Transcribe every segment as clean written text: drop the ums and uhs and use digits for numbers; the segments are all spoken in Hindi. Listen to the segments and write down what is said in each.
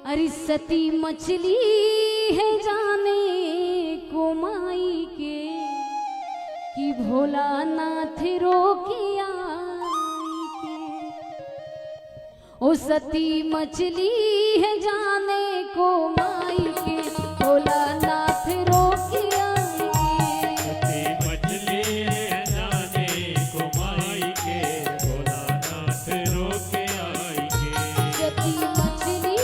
अरे सती मछली है जाने को माई के कि भोलानाथ रोकिया के। ओ सती मछली है जाने को माई के भोलानाथ रोकिया के। सती मछली है जाने को माई के भोलानाथ रोके आई के। सती मछली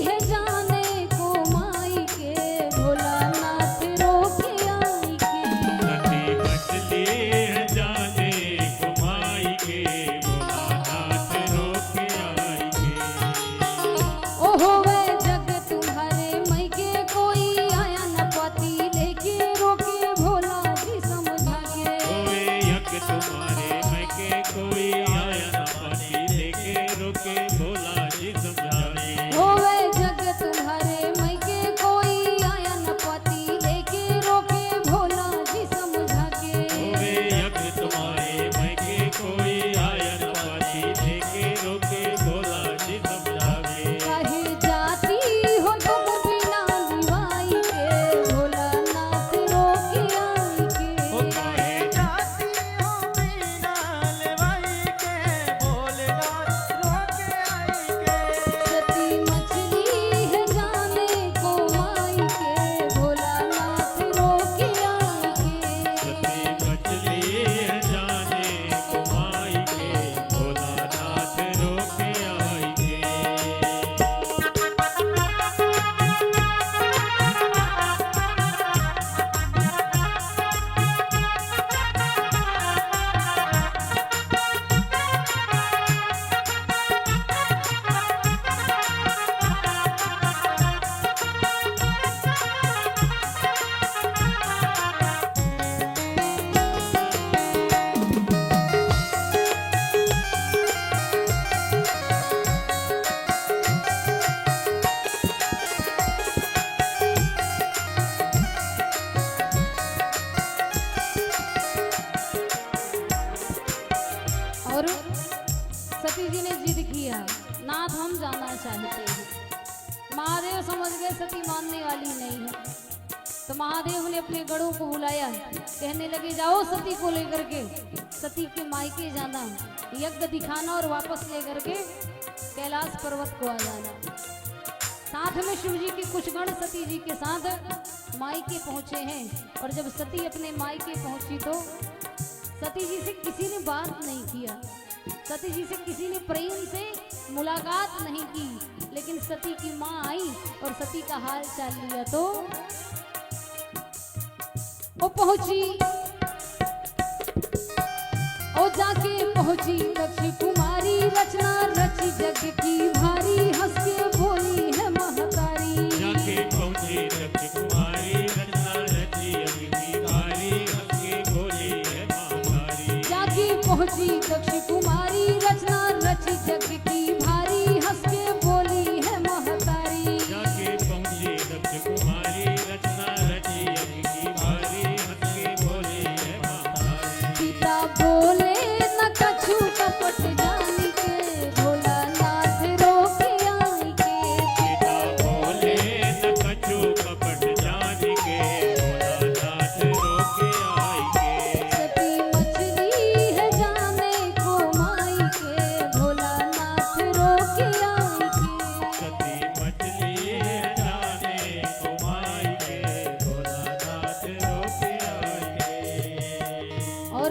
है जाने को माई के भोलानाथ रोके आई के। सती मछली है जाने को माई के भोलानाथ रोके आई के। ओ होवे जग तुम्हारे मई के कोई आया न पाती लेके रोके भोला जी समझा के। होवे यक तुम्हारे मैके कोई आया ना पानी लेके रोके भोला जी समझावे। होवे जग तुम्हारे मई के कोई आया न पाती लेके रोके भोला जी समझा के। होवे यक तुम्हारे मैके कोई आया ना पानी लेके रोके भोला जी समझावे। काहे जाती हो तुम बिना निभाई के भोलानाथ रोके आई ओ के। काहे जाती हो बिना लेवाई के भोलेनाथ रोके आई के। सती मछली है जाने को माई के भोलानाथ रोके आई के। सती मछली है जाने को माई के भोलानाथ रोके आई के। और सती जी ने जिद किया, नाथ हम जाना चाहते हैं। महादेव समझ गए सती मानने वाली नहीं है, तो महादेव ने अपने गढ़ों को बुलाया, कहने लगे जाओ सती को लेकर के सती के मायके जाना, यज्ञ दिखाना और वापस लेकर के कैलाश पर्वत को आ जाना। साथ में शिव जी के कुछ गण सती जी के साथ मायके पहुंचे हैं। और जब सती अपने मायके पहुंची तो सती जी से किसी ने बात नहीं किया, सती जी से किसी ने प्रेम से मुलाकात नहीं की। लेकिन सती की माँ आई और सती का हाल चाल लिया तो वो पहुंची, ओ जाके पहुंची दक्ष कुमारी रचना रची जग की भारी हंस के बोली है महतारी। जाके पहुंची दक्ष कुमारी रचना रची अग्नि भारी हंस के बोली है महातारी। जाके पहुंची दक्ष कुमारी रचना रची जग की भारी हंस के बोली है महतारी। जाके पहुंची दक्ष कुमारी रचना रची अग्नि भारी हंस के बोली है महातारी। पिता बोले न कछु कपट जानी के भोलानाथ रोके आई के। पिता बोले न कछु कपट जान के भोलानाथ रोके आई के। सती मछली है जाने को माई के भोलानाथ रोके आई के। सती मछली है जाने को माई के भोलानाथ रोके आई के। और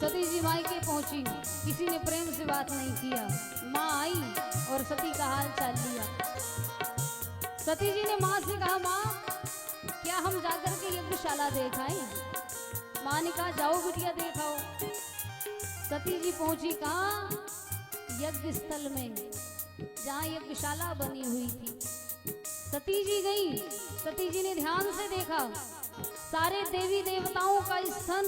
सती जी माई के पहुंची, किसी ने प्रेम से बात नहीं किया। माँ आई और सती का हाल चाल लिया। सती जी ने माँ से कहा, माँ क्या हम जाकर के यज्ञशाला देखाएं? माँ ने कहा जाओ बिटिया देखाओ। सती जी पहुंची कहाँ? यज्ञ स्थल में, जहाँ यज्ञशाला बनी हुई थी। सती जी गई, सती जी ने ध्यान से देखा, सारे देवी देवताओं का स्थान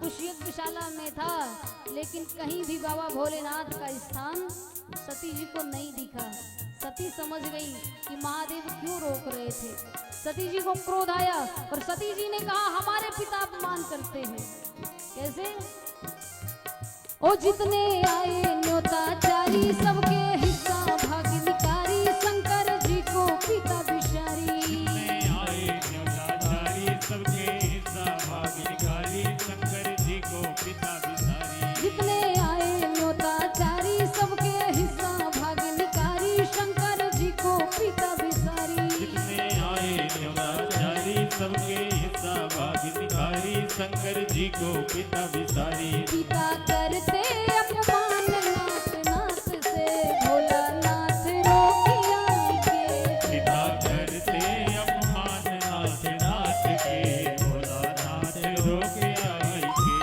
उस यज्ञशाला में था, लेकिन कहीं भी बाबा भोलेनाथ का स्थान सती जी को नहीं दिखा। सती समझ गई कि महादेव क्यों रोक रहे थे। सती जी को क्रोध आया और सती जी ने कहा हमारे पिता अपमान करते हैं। कैसे? ओ जितने आए न्योताचारी सबके हिस्सा भाग्यकारी को पिता विसारी। पिता करते अपमान नाथ नाथ से, भोलानाथ रोकिया के। पिता करते अपमान नाथ नाथ के, भोलानाथ रोके आई के।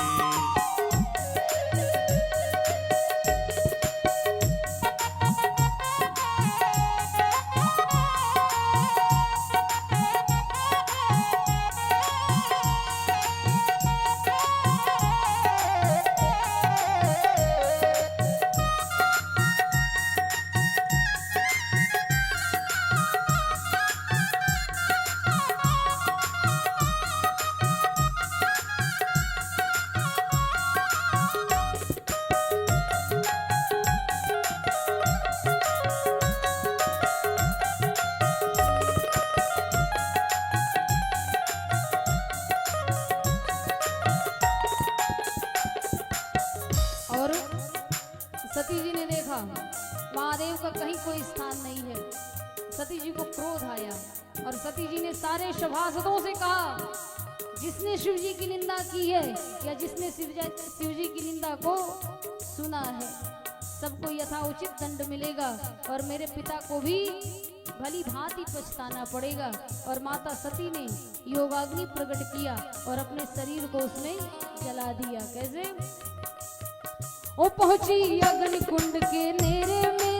और सती जी ने देखा महादेव का कहीं कोई स्थान नहीं है। सती जी को क्रोध आया और सती जी ने सारे सभासदों से कहा, जिसने शिव जी की निंदा की है या जिसने शिव जी की निंदा को सुना है, सबको यथाउचित दंड मिलेगा और मेरे पिता को भी भली भांति पछताना पड़ेगा। और माता सती ने योगाग्नि प्रकट किया और अपने शरीर को उसमें जला दिया। कैसे? ओ पहुंची अग्नि कुंड के नेरे में,